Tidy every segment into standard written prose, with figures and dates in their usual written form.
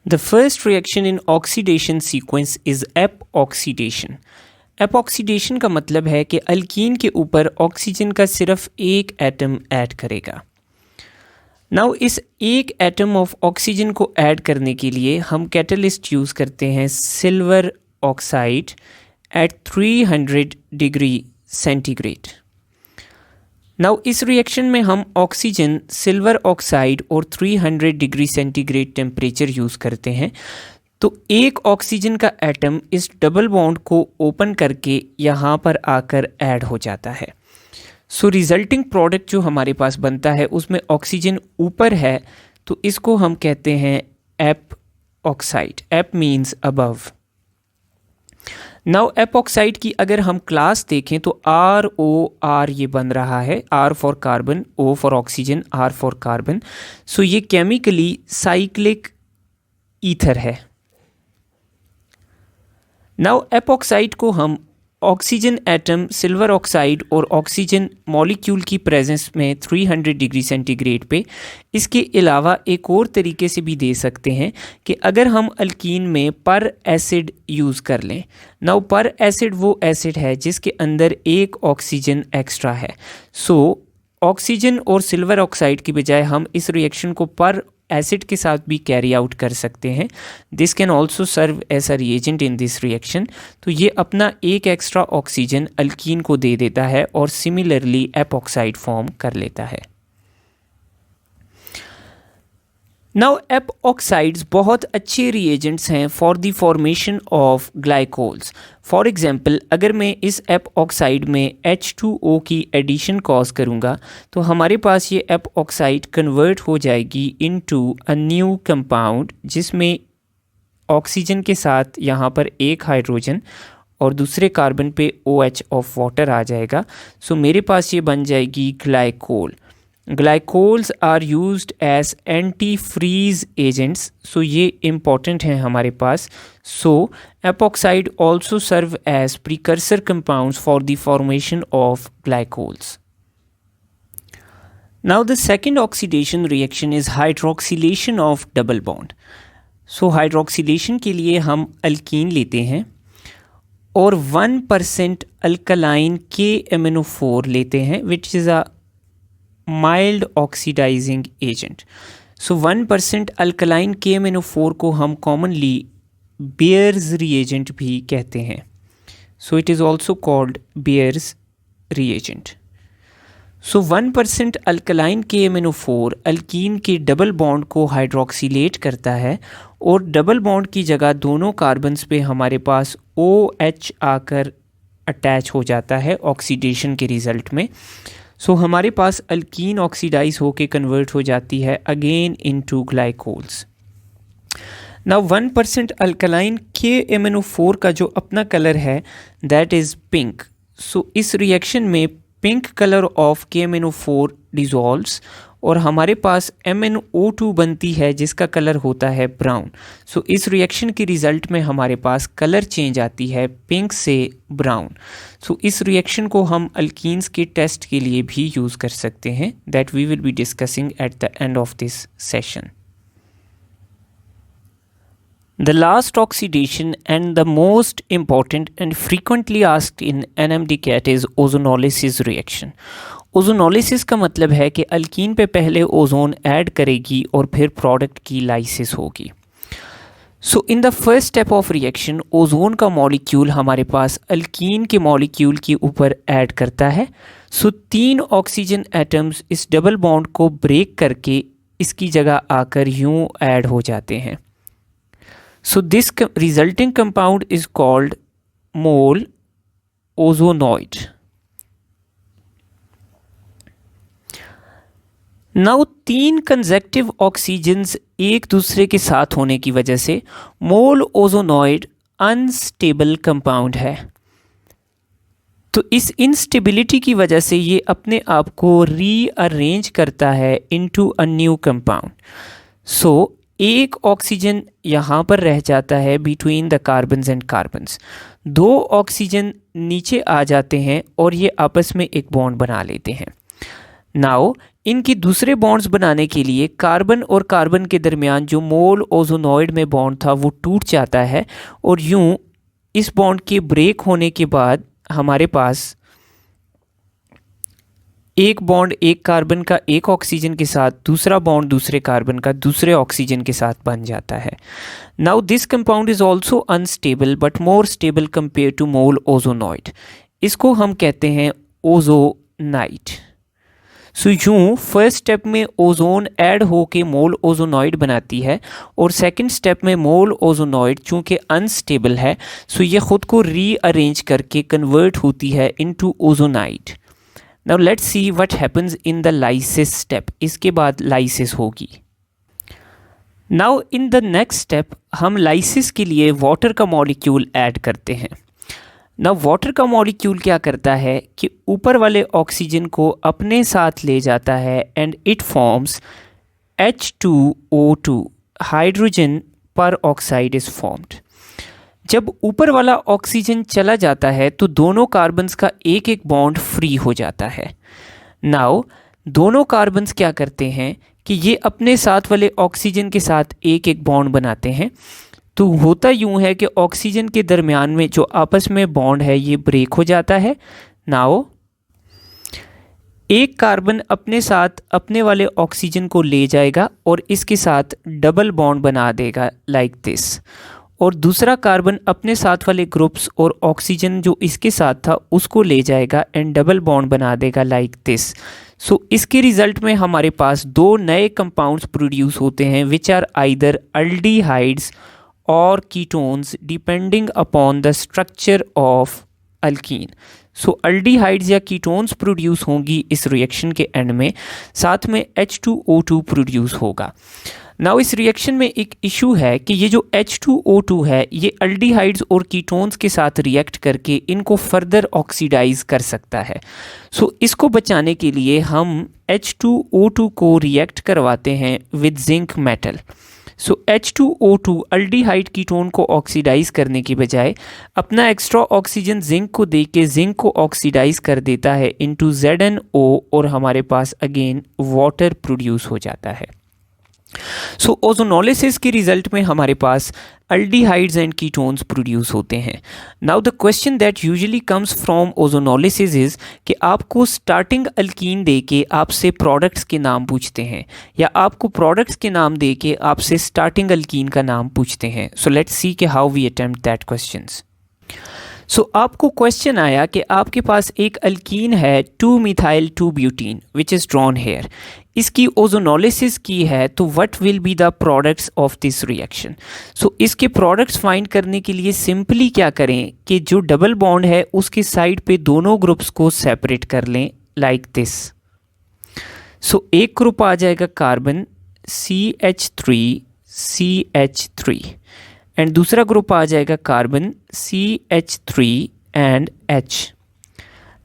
The first reaction in oxidation sequence is एपऑक्सीडेशन। एपऑक्सीडेशन का मतलब है कि अल्कीन के ऊपर ऑक्सीजन का सिर्फ एक एटम ऐड करेगा। नाउ इस एक एटम ऑफ ऑक्सीजन को ऐड करने के लिए हम कैटलिस्ट यूज़ करते हैं silver oxide at 300 degree centigrade. Now इस रिएक्शन में हम ऑक्सीजन, सिल्वर ऑक्साइड और 300 डिग्री सेंटीग्रेड टेम्परेचर यूज़ करते हैं। तो एक ऑक्सीजन का एटम इस डबल बॉन्ड को ओपन करके यहाँ पर आकर ऐड हो जाता है। सो रिजल्टिंग प्रोडक्ट जो हमारे पास बनता है उसमें ऑक्सीजन ऊपर है, तो इसको हम कहते हैं epoxide. Epi means above. Now epoxide की अगर हम क्लास देखें तो ROR ये बन रहा है, R for carbon, O for oxygen, R for carbon. So ये केमिकली साइक्लिक ईथर है। नाउ एपऑक्साइड को हम ऑक्सीजन एटम, सिल्वर ऑक्साइड और ऑक्सीजन मॉलिक्यूल की प्रेजेंस में 300 डिग्री सेंटीग्रेड पे, इसके अलावा एक और तरीके से भी दे सकते हैं कि अगर हम अल्कीन में पर एसिड यूज़ कर लें। नाउ पर एसिड वो एसिड है जिसके अंदर एक ऑक्सीजन एक्स्ट्रा है। सो ऑक्सीजन और सिल्वर ऑक्साइड की बजाय हम इस रिएक्शन को पर एसिड के साथ भी कैरी आउट कर सकते हैं। This can also serve as a reagent in this reaction. तो ये अपना एक एक्स्ट्रा ऑक्सीजन अल्कीन को दे देता है और सिमिलरली एपऑक्साइड फॉर्म कर लेता है। नाउ एपऑक्साइड्स बहुत अच्छे रिएजेंट्स हैं for the formation of glycols. For example, अगर मैं इस एपऑक्साइड में H2O की एडिशन कॉज करूँगा तो हमारे पास ये एपऑक्साइड कन्वर्ट हो जाएगी इनटू अ न्यू कंपाउंड, जिसमें ऑक्सीजन के साथ यहाँ पर एक हाइड्रोजन और दूसरे कार्बन पे OH ऑफ वाटर आ जाएगा। सो मेरे पास ये बन जाएगी glycol. Glycols are used as antifreeze agents. So ये इम्पॉर्टेंट हैं हमारे पास। So epoxide also serve as precursor compounds for the formation of glycols. Now the second oxidation reaction is hydroxylation of double bond. So hydroxylation के लिए हम alkyne लेते हैं और 1% अल्कलाइन KMnO4 लेते हैं, which is a mild oxidising agent. So 1% alkaline KMnO4 को हम कॉमनली बेयर्स रिएजेंट भी कहते हैं। So it is also called bears reagent. So 1% alkaline KMnO4 alkyne के डबल बॉन्ड को हाइड्रोक्सिलेट करता है और डबल बॉन्ड की जगह दोनों कार्बन्स पे हमारे पास OH आकर अटैच हो जाता है ऑक्सीडेशन के रिज़ल्ट में। सो हमारे पास अल्कीन ऑक्सीडाइज होके कन्वर्ट हो जाती है again into glycols. Now 1% alkaline KMnO4 का जो अपना कलर है दैट इज़ पिंक। सो इस रिएक्शन में पिंक कलर ऑफ KMnO4 डिज़ोल्व्स और हमारे पास MnO2 बनती है जिसका कलर होता है ब्राउन। सो इस रिएक्शन के रिज़ल्ट में हमारे पास कलर चेंज आती है पिंक से ब्राउन। सो इस रिएक्शन को हम अल्कीन्स के टेस्ट के लिए भी यूज़ कर सकते हैं, that we will be discussing at the end of this session. The last oxidation and the most important and frequently asked in NMDCAT is ozonolysis reaction. Ozonolysis का मतलब है कि अल्कीन पे पहले ओजोन ऐड करेगी और फिर प्रोडक्ट की लाइसिस होगी। So in the first step of reaction ozone का मॉलिक्यूल हमारे पास अल्कीन के मॉलिक्यूल के ऊपर ऐड करता है। सो 3 ऑक्सीजन एटम्स इस डबल बॉन्ड को ब्रेक करके इसकी जगह आकर यूं ऐड हो जाते हैं। So this resulting compound is called mole ozonoid. Now 3 consecutive oxygens एक दूसरे के साथ होने की वजह से मोल ओजोनॉइड अनस्टेबल कंपाउंड है। तो इस इंस्टेबिलिटी की वजह से ये अपने आप को रीअरेंज करता है इनटू अ न्यू कंपाउंड। सो एक ऑक्सीजन यहाँ पर रह जाता है between the carbons and carbons. 2 oxygen नीचे आ जाते हैं और ये आपस में एक बॉन्ड बना लेते हैं। नाउ इनकी दूसरे बॉन्ड्स बनाने के लिए कार्बन और कार्बन के दरमियान जो मोल ओजोनॉइड में बॉन्ड था वो टूट जाता है और यूं इस बॉन्ड के ब्रेक होने के बाद हमारे पास एक बॉन्ड एक कार्बन का एक ऑक्सीजन के साथ, दूसरा बॉन्ड दूसरे कार्बन का दूसरे ऑक्सीजन के साथ बन जाता है। Now this compound is also unstable but more stable compare to molozonide. इसको हम कहते हैं ओजोनाइट। सो यूं फर्स्ट स्टेप में ओजोन ऐड होके मोल ओजोनॉइड बनाती है और सेकंड स्टेप में मोल ओजोनॉइड चूंकि अनस्टेबल है सो ये खुद को रीअरेंज करके कन्वर्ट होती है into ozonide. Now let's see what happens in the lysis step. इसके बाद लाइसिस होगी। Now in the next step हम लाइसिस के लिए वाटर का मॉलिक्यूल ऐड करते हैं। नाउ वाटर का मॉलिक्यूल क्या करता है कि ऊपर वाले ऑक्सीजन को अपने साथ ले जाता है and it forms H2O2, hydrogen पर ऑक्साइड इज फॉर्म्ड। जब ऊपर वाला ऑक्सीजन चला जाता है तो दोनों कार्बन्स का एक एक बॉन्ड फ्री हो जाता है। नाउ दोनों कार्बन्स क्या करते हैं कि ये अपने साथ वाले ऑक्सीजन के साथ एक एक बॉन्ड बनाते हैं। तो होता यूं है कि ऑक्सीजन के दरमियान में जो आपस में बॉन्ड है ये ब्रेक हो जाता है। नाउ एक कार्बन अपने साथ अपने वाले ऑक्सीजन को ले जाएगा और इसके साथ डबल बॉन्ड बना देगा लाइक दिस, और दूसरा कार्बन अपने साथ वाले ग्रुप्स और ऑक्सीजन जो इसके साथ था उसको ले जाएगा एंड डबल बॉन्ड बना देगा लाइक दिस। सो इसके रिजल्ट में हमारे पास दो नए कंपाउंड्स प्रोड्यूस होते हैं विच आर आइदर अल्डिहाइड्स और ketones depending upon the structure of alkyne. So aldehydes या कीटोन्स प्रोड्यूस होंगी इस रिएक्शन के एंड में, साथ में H2O2 प्रोड्यूस होगा। नाउ इस रिएक्शन में एक इशू है कि ये जो H2O2 है ये अल्डिहाइड्स और कीटोन्स के साथ रिएक्ट करके इनको फर्दर ऑक्सीडाइज कर सकता है। सो इसको बचाने के लिए हम H2O2 को रिएक्ट करवाते हैं with zinc metal. So H2O2 aldehyde ketone को ऑक्सीडाइज करने की बजाय अपना एक्स्ट्रा ऑक्सीजन जिंक को दे के जिंक को ऑक्सीडाइज कर देता है इनटू ZnO और हमारे पास अगेन वाटर प्रोड्यूस हो जाता है। सो ओजोनोलिसिस के रिजल्ट में हमारे पास अल्डिहाइड्स एंड कीटोन्स प्रोड्यूस होते हैं। Now the question that usually comes from ozonolysis is कि आपको स्टार्टिंग अल्कीन दे के आपसे प्रोडक्ट्स के नाम पूछते हैं या आपको प्रोडक्ट्स के नाम दे के आपसे स्टार्टिंग अल्कीन का नाम पूछते हैं। सो लेट्स सी कि how we attempt that questions. So आपको क्वेश्चन आया कि आपके पास एक अल्कीन है 2-methyl-2-butene which is drawn here. इसकी ओजोनोलिसिस की है तो what will be the products of this reaction. So इसके प्रोडक्ट्स फाइंड करने के लिए सिंपली क्या करें कि जो डबल बॉन्ड है उसके साइड पे दोनों ग्रुप्स को सेपरेट कर लें लाइक दिस। सो एक ग्रुप आ जाएगा कार्बन CH3 एंड दूसरा ग्रुप आ जाएगा carbon CH3 and H।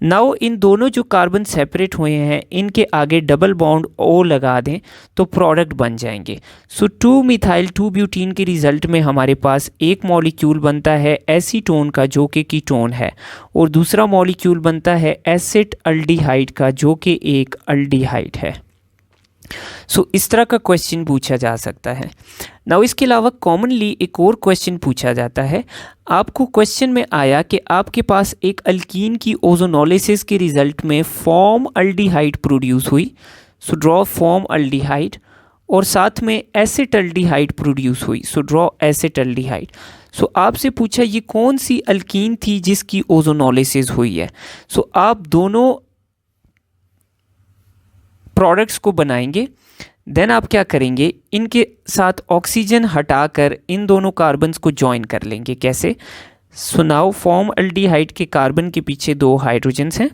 Now in दोनों जो कार्बन सेपरेट हुए हैं इनके आगे डबल बॉन्ड O लगा दें तो प्रोडक्ट बन जाएंगे। सो 2-methyl-2-butene के रिजल्ट में हमारे पास एक मॉलिक्यूल बनता है एसीटोन का जो कि कीटोन है और दूसरा मॉलिक्यूल बनता है एसिट अल्डिहाइड का जो कि एक अल्डिहाइड है। सो इस तरह का क्वेश्चन पूछा जा सकता है। नाउ इसके अलावा कॉमनली एक और क्वेश्चन पूछा जाता है। आपको क्वेश्चन में आया कि आपके पास एक अल्कीन की ओजोनोलिसिस के रिजल्ट में फॉर्म अल्डिहाइड प्रोड्यूस हुई, सो ड्रॉ फॉर्म अल्डिहाइड, और साथ में एसिट अल्डिहाइड प्रोड्यूस हुई, सो ड्रॉ एसिट अल्डिहाइड। सो आपसे पूछा ये कौन सी अल्कीन थी जिसकी ओजोनोलिसिस हुई है। सो आप दोनों प्रोडक्ट्स को बनाएंगे, देन आप क्या करेंगे इनके साथ ऑक्सीजन हटाकर इन दोनों कार्बन्स को ज्वाइन कर लेंगे। कैसे? सो नाउ फॉर्म अल्डिहाइड के कार्बन के पीछे 2 हाइड्रोजन्स हैं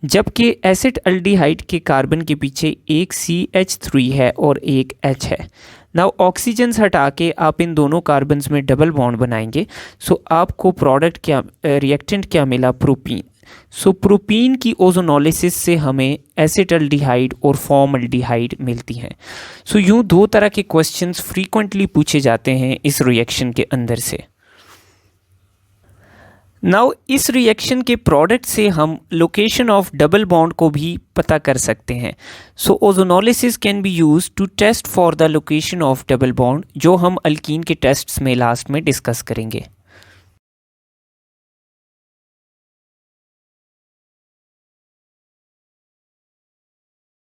जबकि एसिड अल्डिहाइड के कार्बन के पीछे एक CH3 है और एक H है। नाउ ऑक्सीजन्स हटा के आप इन दोनों कार्बन्स में डबल बॉन्ड बनाएंगे। सो आपको प्रोडक्ट क्या रिएक्टेंट क्या मिला? प्रोपीन। सो प्रोपीन की ओजोनोलिसिस से हमें एसिटल्डिहाइड और फॉर्मल्डिहाइड मिलती हैं। सो यूं 2 तरह के क्वेश्चंस फ्रीक्वेंटली पूछे जाते हैं इस रिएक्शन के अंदर से। नाउ इस रिएक्शन के प्रोडक्ट से हम लोकेशन ऑफ डबल बॉन्ड को भी पता कर सकते हैं। So ozonolysis can be use to test for the location of double bond, जो हम अल्कीन के टेस्ट्स में लास्ट में डिस्कस करेंगे।